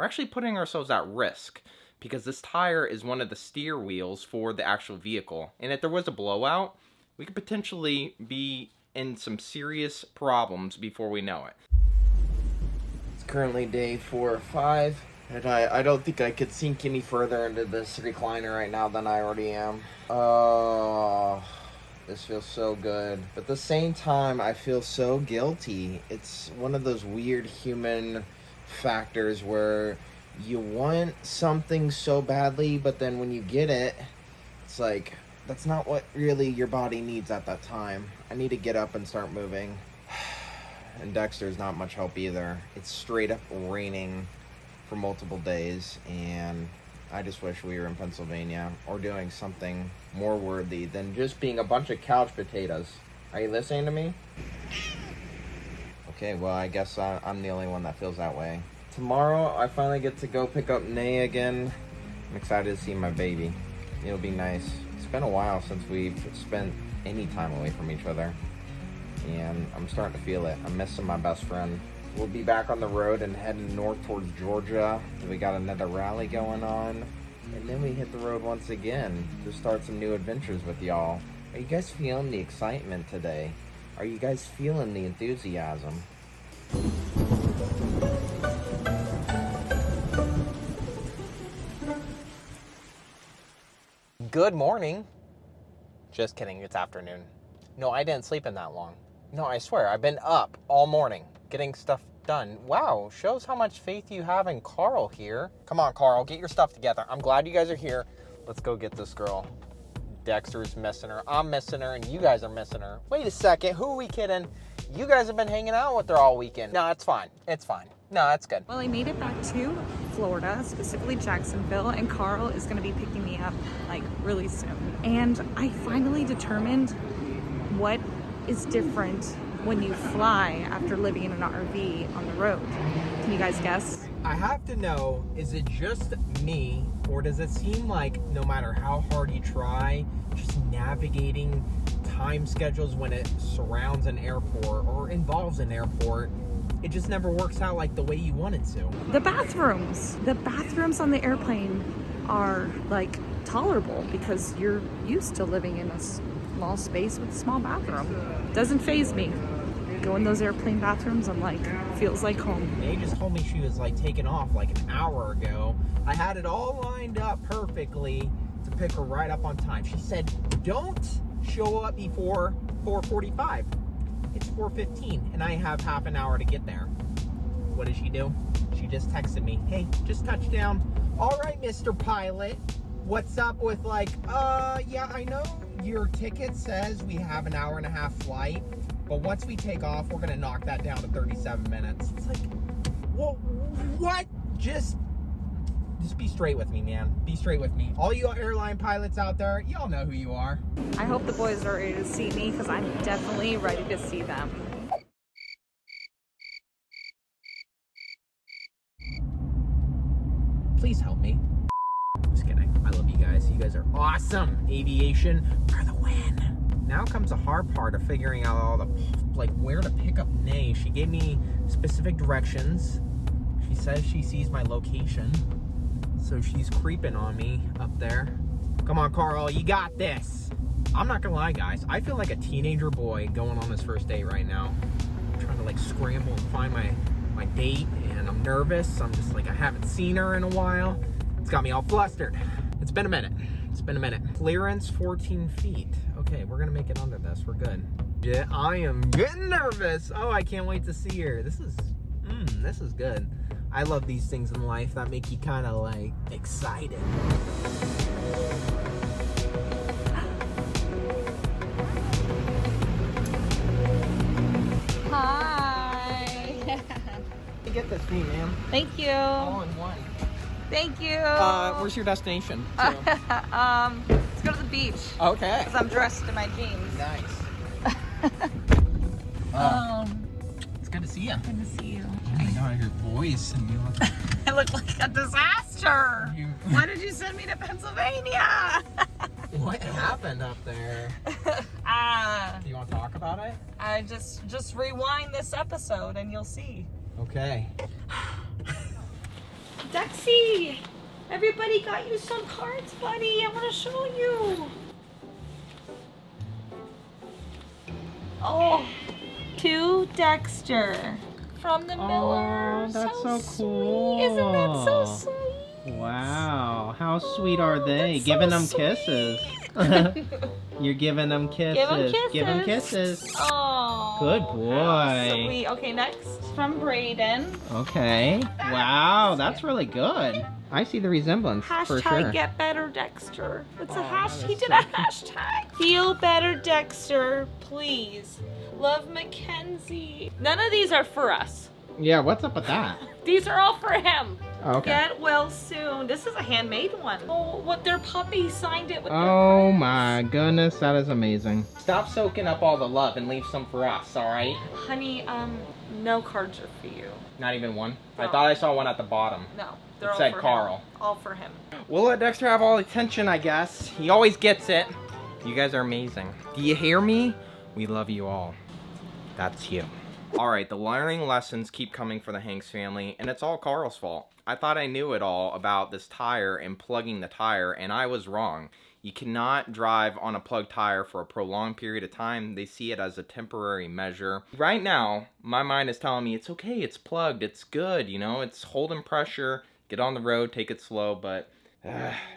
we're actually putting ourselves at risk because this tire is one of the steer wheels for the actual vehicle. And if there was a blowout, we could potentially be in some serious problems before we know it. It's currently day 4 or 5, and I don't think I could sink any further into this recliner right now than I already am. Oh, this feels so good. But at the same time, I feel so guilty. It's one of those weird human factors where you want something so badly, but then when you get it, it's like, that's not what really your body needs at that time. I need to get up and start moving. And Dexter's not much help either. It's straight up raining for multiple days, and I just wish we were in Pennsylvania or doing something more worthy than just being a bunch of couch potatoes. Are you listening to me? Okay, well, I guess I'm the only one that feels that way. Tomorrow, I finally get to go pick up Nay again. I'm excited to see my baby. It'll be nice. It's been a while since we've spent any time away from each other, and I'm starting to feel it. I'm missing my best friend. We'll be back on the road and heading north towards Georgia. We got another rally going on, and then we hit the road once again to start some new adventures with y'all. Are you guys feeling the excitement today? Are you guys feeling the enthusiasm? Good morning. Just kidding, it's afternoon. No, I didn't sleep in that long. No, I swear, I've been up all morning getting stuff done. Wow, shows how much faith you have in Carl here. Come on, Carl, get your stuff together. I'm glad you guys are here. Let's go get this girl. Dexter's missing her, I'm missing her, and you guys are missing her. Wait a second, who are we kidding? You guys have been hanging out with her all weekend. No, it's fine, it's fine. No, that's good. Well, I made it back to Florida, specifically Jacksonville, and Carl is gonna be picking me up like really soon. And I finally determined what is different when you fly after living in an RV on the road. Can you guys guess? I have to know, is it just me, or does it seem like no matter how hard you try, just navigating time schedules when it surrounds an airport or involves an airport, it just never works out like the way you want it to? The bathrooms on the airplane are like tolerable because you're used to living in a small space with a small bathroom. Doesn't faze me. Go in those airplane bathrooms, I'm like, feels like home. They just told me she was like taking off like an hour ago. I had it all lined up perfectly to pick her right up on time. She said, don't show up before 4:45. It's 4:15 and I have half an hour to get there. What did she do? She just texted me, hey, just touched down. All right, Mr. Pilot, what's up with like, yeah, I know your ticket says we have an hour and a half flight, but once we take off, we're gonna knock that down to 37 minutes. It's like, well, what? Just be straight with me, man. Be straight with me. All you airline pilots out there, y'all know who you are. I hope the boys are ready to see me because I'm definitely ready to see them. Please help me. Just kidding. I love you guys. You guys are awesome. Aviation for the win. Now comes the hard part of figuring out all the, like, where to pick up Nay. She gave me specific directions. She says she sees my location. So she's creeping on me up there. Come on, Carl, you got this. I'm not gonna lie, guys. I feel like a teenager boy going on this first date right now. I'm trying to like scramble and find my date, and I'm nervous. I'm just like, I haven't seen her in a while. It's got me all flustered. It's been a minute. Clearance 14 feet. Okay, we're gonna make it under this. We're good. Yeah, I am getting nervous. Oh, I can't wait to see her. This is good. I love these things in life that make you kind of like excited. Hi. Get this for me, ma'am. Thank you. All in one. Thank you. Where's your destination? Let's go to the beach. Okay. Because I'm dressed in my jeans. Nice. It's good to see you. Good to see you. Oh my God, your voice and you look. I look like a disaster. Why did you send me to Pennsylvania? What happened up there? Do you want to talk about it? I just rewind this episode and you'll see. Okay. Dexy, everybody got you some cards, buddy. I want to show you. Oh, to Dexter from the Miller. Oh, that's so sweet. cool. Isn't that so sweet? Wow, how sweet are they? That's Giving so them kisses. You're giving them kisses. Give 'em kisses. Give 'em kisses. Oh, Good boy. sweet. Okay, next from Brayden. Okay. Wow, that's really good. I see the resemblance for sure. Hashtag get better Dexter. It's a Oh, hash. that He is did so a cute. hashtag. Feel better Dexter, please. Love Mackenzie. None of these are for us. Yeah, what's up with that? These are all for him. Okay. Get well soon. This is a handmade one. Oh, what their puppy signed it with. Oh their my goodness, that is amazing. Stop soaking up all the love and leave some for us, all right? Honey, no cards are for you. Not even one? I No. thought I saw one at the bottom. No, they're It all said for Carl. him. All for him. We'll let Dexter have all the attention, I guess. He always gets it. You guys are amazing. Do you hear me? We love you all. That's you. Alright, the learning lessons keep coming for the Hanks family, and it's all Carl's fault. I thought I knew it all about this tire and plugging the tire, and I was wrong. You cannot drive on a plugged tire for a prolonged period of time. They see it as a temporary measure. Right now, my mind is telling me it's okay, it's plugged, it's good, you know, it's holding pressure, get on the road, take it slow, but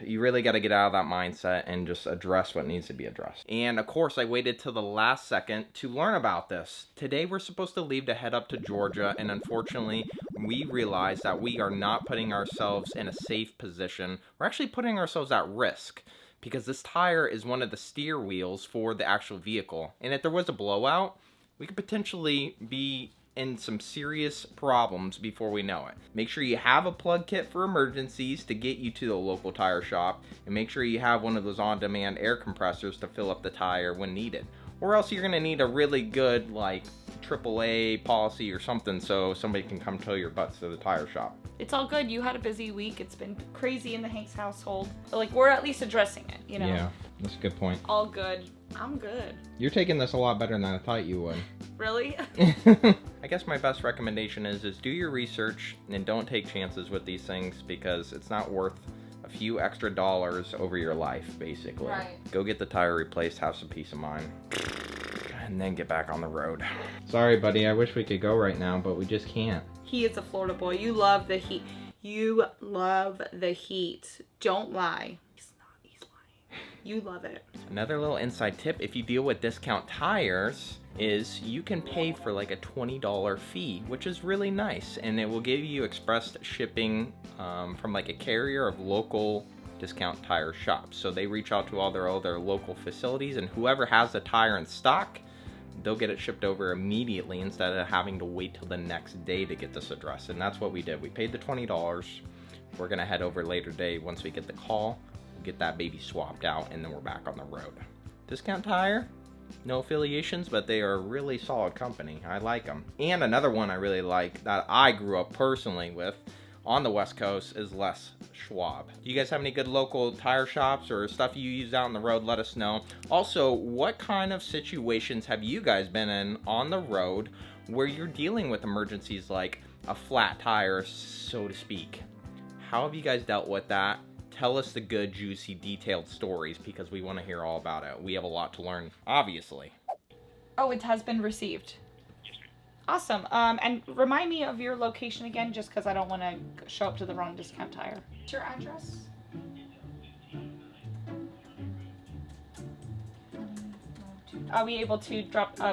you really got to get out of that mindset and just address what needs to be addressed. And of course, I waited till the last second to learn about this. Today, we're supposed to leave to head up to Georgia, and unfortunately, we realized that we are not putting ourselves in a safe position. We're actually putting ourselves at risk because this tire is one of the steer wheels for the actual vehicle. And if there was a blowout, we could potentially be in some serious problems before we know it. Make sure you have a plug kit for emergencies to get you to the local tire shop, and make sure you have one of those on-demand air compressors to fill up the tire when needed. Or else you're gonna need a really good like AAA policy or something so somebody can come tow your butts to the tire shop. It's all good. You had a busy week. It's been crazy in the Hanks household. Like, we're at least addressing it, you know? Yeah, that's a good point. All good. I'm good. You're taking this a lot better than I thought you would. Really? I guess my best recommendation is do your research and don't take chances with these things because it's not worth a few extra dollars over your life, basically. Right. Go get the tire replaced, have some peace of mind, and then get back on the road. Sorry, buddy, I wish we could go right now, but we just can't. He is a Florida boy. You love the heat. You love the heat. Don't lie. He's not. He's lying. You love it. Another little inside tip, if you deal with discount tires, is you can pay for like a $20 fee, which is really nice, and it will give you express shipping from like a carrier of local discount tire shops. So they reach out to all their other local facilities, and whoever has the tire in stock, they'll get it shipped over immediately instead of having to wait till the next day to get this address. And that's what we did. We paid the $20. We're gonna head over later today once we get the call, get that baby swapped out, and then we're back on the road. Discount Tire, no affiliations, but they are a really solid company. I like them. And another one I really like that I grew up personally with on the West Coast is Les Schwab. Do you guys have any good local tire shops or stuff you use out on the road? Let us know. Also, what kind of situations have you guys been in on the road where you're dealing with emergencies like a flat tire, so to speak? How have you guys dealt with that? Tell us the good, juicy, detailed stories because we want to hear all about it. We have a lot to learn, obviously. Oh, it has been received. Awesome. And remind me of your location again, just because I don't want to show up to the wrong discount tire. What's your address? Are we able to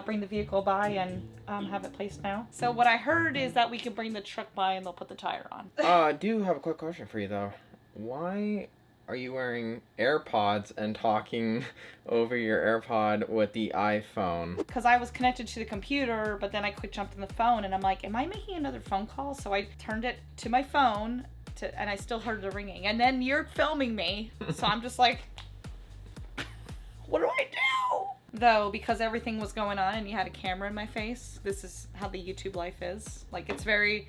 bring the vehicle by and have it placed now? So what I heard is that we can bring the truck by and they'll put the tire on. I do have a quick question for you though. Why are you wearing AirPods and talking over your AirPod with the iPhone? Because I was connected to the computer, but then I quick jumped on the phone and I'm like, am I making another phone call? So I turned it to my phone and I still heard the ringing. And then you're filming me. So I'm just like, what do I do? Though, because everything was going on and you had a camera in my face, this is how the YouTube life is. Like, it's very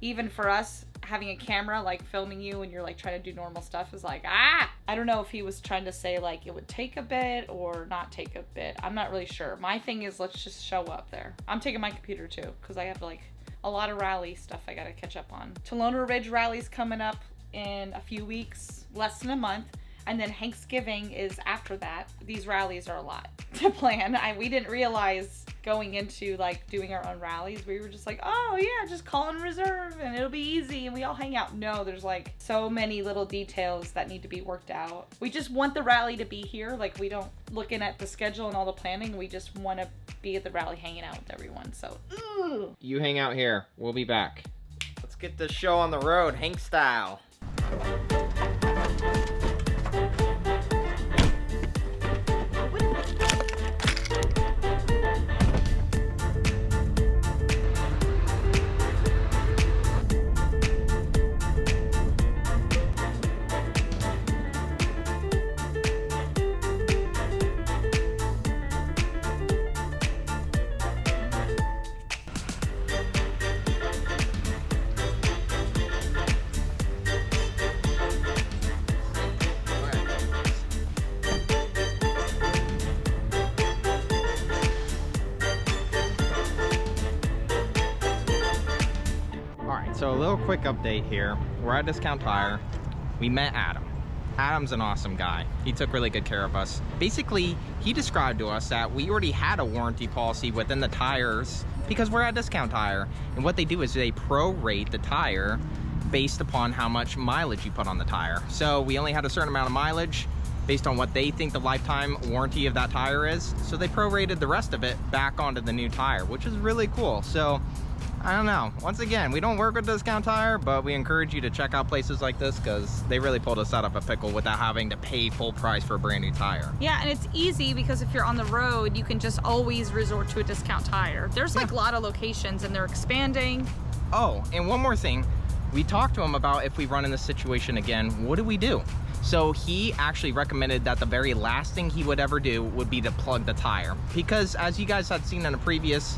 even for us, having a camera like filming you and you're like trying to do normal stuff is like, ah! I don't know if he was trying to say like it would take a bit or not take a bit. I'm not really sure. My thing is, let's just show up there. I'm taking my computer too, because I have like a lot of rally stuff I gotta catch up on. Tolona Ridge rally's coming up in a few weeks, less than a month. And then Thanksgiving is after that. These rallies are a lot to plan. We didn't realize going into like doing our own rallies, we were just like, oh yeah, just call and reserve and it'll be easy and we all hang out. No, there's like so many little details that need to be worked out. We just want the rally to be here. Like we don't, looking at the schedule and all the planning, we just want to be at the rally hanging out with everyone. So, ooh. You hang out here. We'll be back. Let's get this show on the road, Hank style. So a little quick update here. We're at Discount Tire. We met Adam. Adam's an awesome guy. He took really good care of us. Basically, he described to us that we already had a warranty policy within the tires because we're at Discount Tire. And what they do is they prorate the tire based upon how much mileage you put on the tire. So we only had a certain amount of mileage based on what they think the lifetime warranty of that tire is. So they prorated the rest of it back onto the new tire, which is really cool. So I don't know. Once again, we don't work with Discount Tire, but we encourage you to check out places like this because they really pulled us out of a pickle without having to pay full price for a brand new tire. Yeah, and it's easy because if you're on the road, you can just always resort to a Discount Tire. There's like a lot of locations and they're expanding. Oh, and one more thing. We talked to him about if we run in this situation again, what do we do? So he actually recommended that the very last thing he would ever do would be to plug the tire. Because as you guys had seen in a previous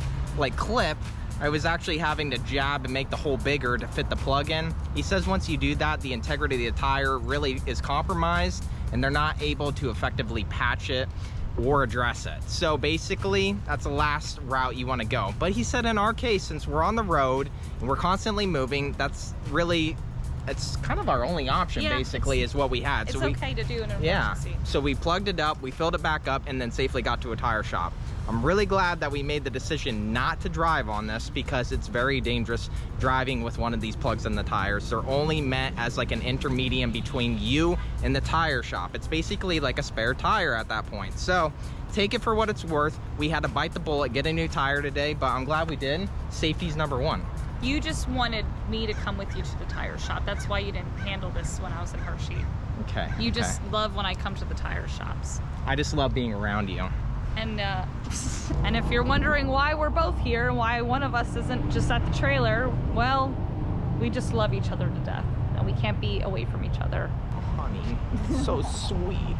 clip, I was actually having to jab and make the hole bigger to fit the plug in. He says once you do that, the integrity of the tire really is compromised and they're not able to effectively patch it or address it. So basically, that's the last route you want to go. But he said in our case, since we're on the road and we're constantly moving, that's really, it's kind of our only option, basically, is what we had. It's so okay to do in an emergency. emergency. So we plugged it up, we filled it back up, and then safely got to a tire shop. I'm really glad that we made the decision not to drive on this because it's very dangerous driving with one of these plugs in the tires. They're only meant as like an intermediate between you and the tire shop. It's basically like a spare tire at that point. So take it for what it's worth. We had to bite the bullet, get a new tire today, but I'm glad we did. Safety's number one. You just wanted me to come with you to the tire shop. That's why you didn't handle this when I was in Hershey. Okay. You just love when I come to the tire shops. I just love being around you. And if you're wondering why we're both here and why one of us isn't just at the trailer, well, we just love each other to death and we can't be away from each other. Oh, honey, so sweet.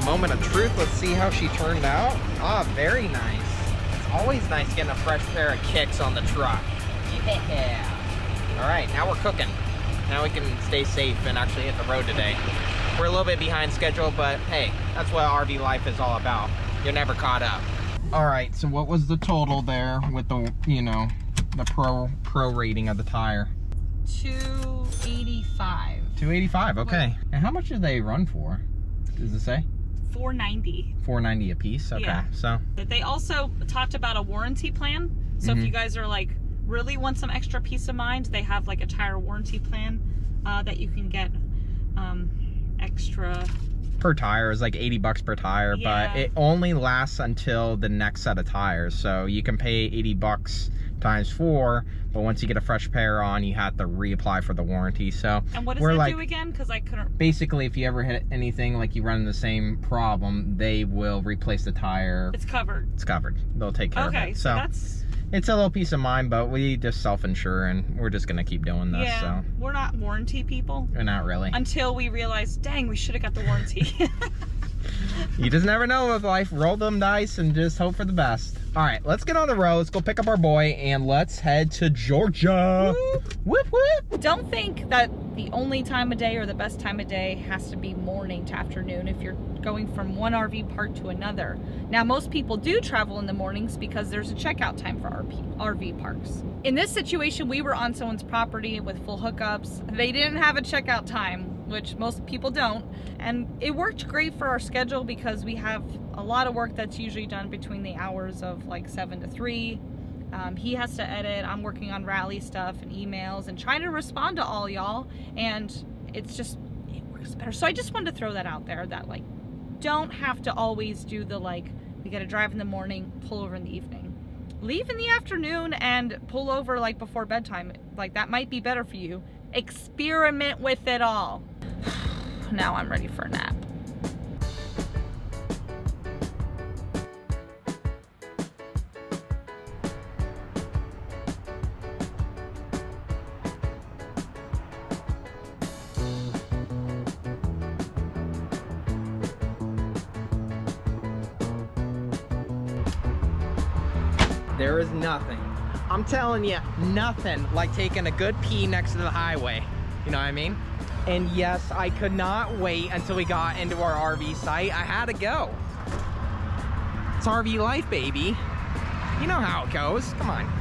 Moment of truth. Let's see how she turned out. Ah, very nice. It's always nice getting a fresh pair of kicks on the truck. Yeah. All right, now we're cooking. Now we can stay safe and actually hit the road today. We're a little bit behind schedule, but hey, that's what RV life is all about. You're never caught up. All right, so what was the total there with the, the pro rating of the tire? 285. 285, okay. And how much do they run for? Does it say? $490. $490 a piece. Okay, yeah. So they also talked about a warranty plan. So if you guys are like really want some extra peace of mind, they have like a tire warranty plan that you can get extra per tire. It's like 80 bucks per tire, Yeah. but it only lasts until the next set of tires. So you can pay 80 bucks times 4, but once you get a fresh pair on, you have to reapply for the warranty. So And what does we're that like, do again? Because I couldn't. basically, if you ever hit anything like you run the same problem, they will replace the tire. It's covered. It's covered. They'll take care of it. Okay, so that's. It's a little peace of mind, but we just self-insure, and we're just gonna keep doing this. Yeah, So we're not warranty people. we're not really. Until we realize, dang, we should have got the warranty. You just never know with life. Roll them dice and just hope for the best. All right, let's get on the road. Let's go pick up our boy, and let's head to Georgia. Whoop, whoop. Don't think that the only time of day or the best time of day has to be morning to afternoon if you're going from one RV park to another. Now, most people do travel in the mornings because there's a checkout time for RV parks. In this situation, we were on someone's property with full hookups. They didn't have a checkout time, which most people don't. And it worked great for our schedule because we have a lot of work that's usually done between the hours of like 7 to 3. He has to edit. I'm working on rally stuff and emails and trying to respond to all y'all. And it's just, it works better. So I just wanted to throw that out there that like, don't have to always do the like, we gotta drive in the morning, pull over in the evening. Leave in the afternoon and pull over like before bedtime. Like that might be better for you. Experiment with it all. Now I'm ready for a nap. There is nothing. I'm telling you, nothing like taking a good pee next to the highway. You know what I mean? And yes, I could not wait until we got into our RV site. I had to go. It's RV life, baby. You know how it goes. Come on.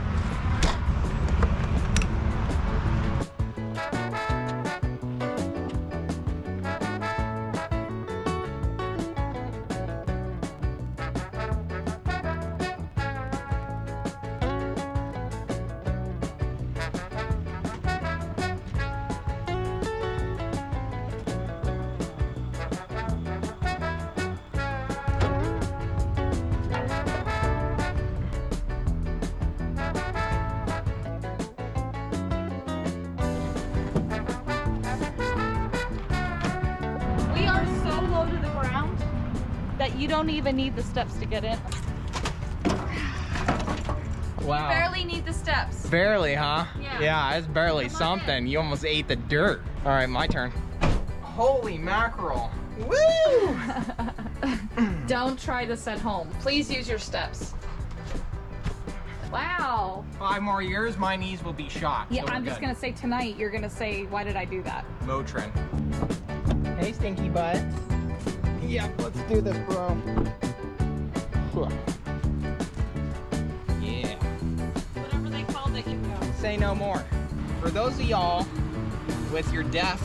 You don't even need the steps to get in. Wow. Barely need the steps. Barely, huh? Yeah. Yeah, it's barely something. You almost ate the dirt. All right, my turn. Holy mackerel. Woo! Don't try this at home. Please use your steps. Wow. 5 more years, my knees will be shot. Yeah, so I'm just gonna say tonight, you're gonna say, why did I do that? Motrin. Hey, stinky butt. Yep, let's do this, bro. Yeah. Whatever they called it, you go. Say no more. For those of y'all with your DEF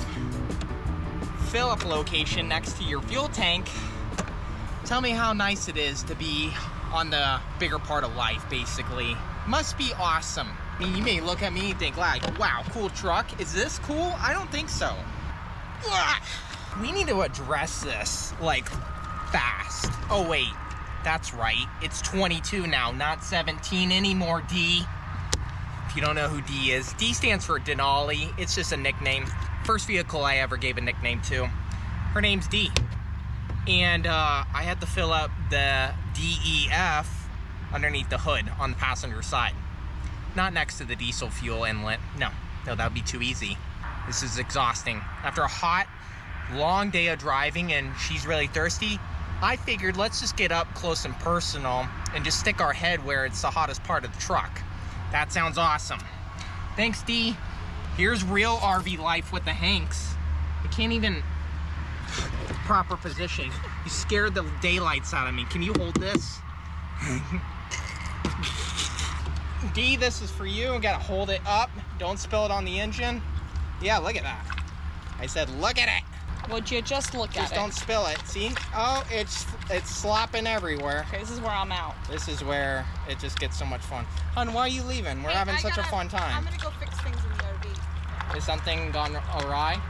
fill-up location next to your fuel tank, tell me how nice it is to be on the bigger part of life, basically. Must be awesome. I mean, you may look at me and think, like, wow, cool truck. Is this cool? I don't think so. We need to address this, like, fast. Oh, wait. That's right. It's 22 now, not 17 anymore, D. If you don't know who D is, D stands for Denali. It's just a nickname. First vehicle I ever gave a nickname to. Her name's D. And I had to fill up the DEF underneath the hood on the passenger side. Not next to the diesel fuel inlet. No, that would be too easy. This is exhausting. After a hot, long day of driving and she's really thirsty, I figured let's just get up close and personal and just stick our head where it's the hottest part of the truck. That sounds awesome. Thanks, D. Here's real RV life with the Hanks. I can't even proper position. You scared the daylights out of me. Can you hold this? D, this is for you. I gotta hold it up. Don't spill it on the engine. Yeah, look at that. I said, look at it. Would you just look at it? Just don't spill it. See? Oh, it's slopping everywhere. Okay, this is where I'm out. This is where it just gets so much fun. Hon, why are you leaving? We're having such a fun time. I'm gonna go fix things in the RV. Is something gone awry?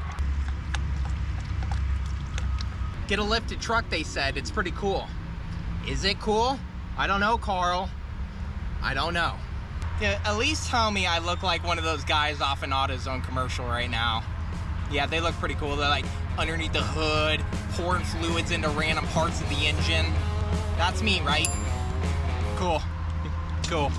Get a lifted truck, they said. It's pretty cool. Is it cool? I don't know, Carl. I don't know. Yeah, at least tell me I look like one of those guys off an AutoZone commercial right now. Yeah, they look pretty cool. They're like underneath the hood, pouring fluids into random parts of the engine. That's me, right? Cool. Cool.